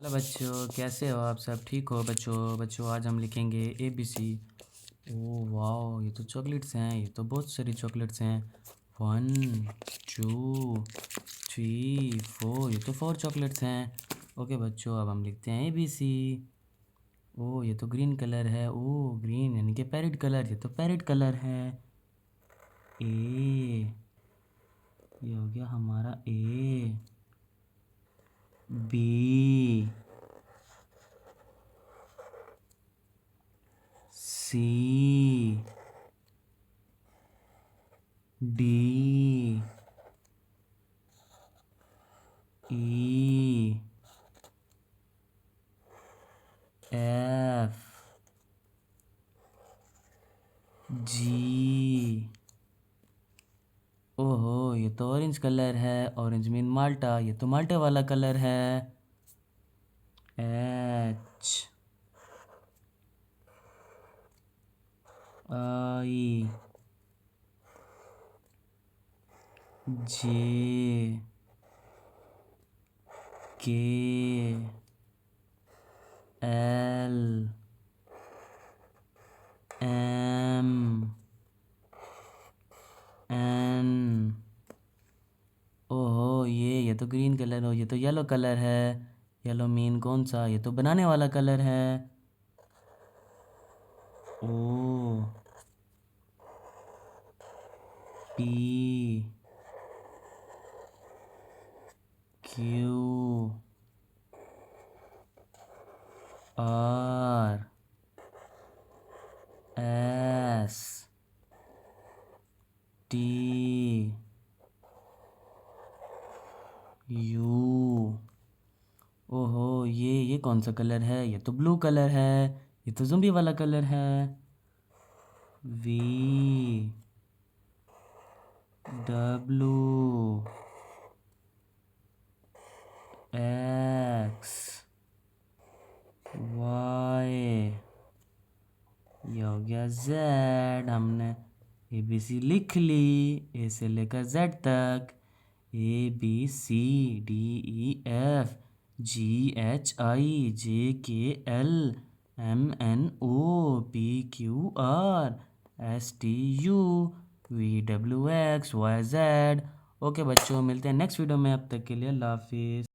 Hello बच्चों, कैसे हो आप सब? ठीक हो बच्चों? बच्चों आज हम लिखेंगे ABC। ओह वाह, ये तो चॉकलेट्स हैं। ये तो बहुत सारी चॉकलेट्स हैं। 1 2 3 4, ये तो 4 चॉकलेट्स हैं। ओके बच्चों, अब हम लिखते हैं ABC। ओह ये तो ग्रीन कलर है। ओह ग्रीन यानी कि पैरेट कलर। ये तो पैरेट कलर है। ए, ये हो गया हमारा A। B C D E F G। ओहो ये तो ऑरेंज कलर है। ऑरेंज मीन माल्टा। ये तो माल्टे वाला कलर है। H I J K L M N। ओहो ये तो ग्रीन कलर हो। ये तो येलो कलर है। येलो मीन कौन सा? ये तो बनाने वाला कलर है। ओ P Q R S T U। ओहो ये कौन सा कलर है? ये तो ब्लू कलर है। ये तो ज़ुम्बी वाला कलर है। V W X Y, ये हो गया Z। हमने ABC लिख ली, A से लेकर Z तक। ABCDEFGHIJKLMNOPQRSTUVWXYZ। ओके बच्चों, मिलते हैं नेक्स्ट वीडियो में। अब तक के लिए अल्लाह हाफिज़।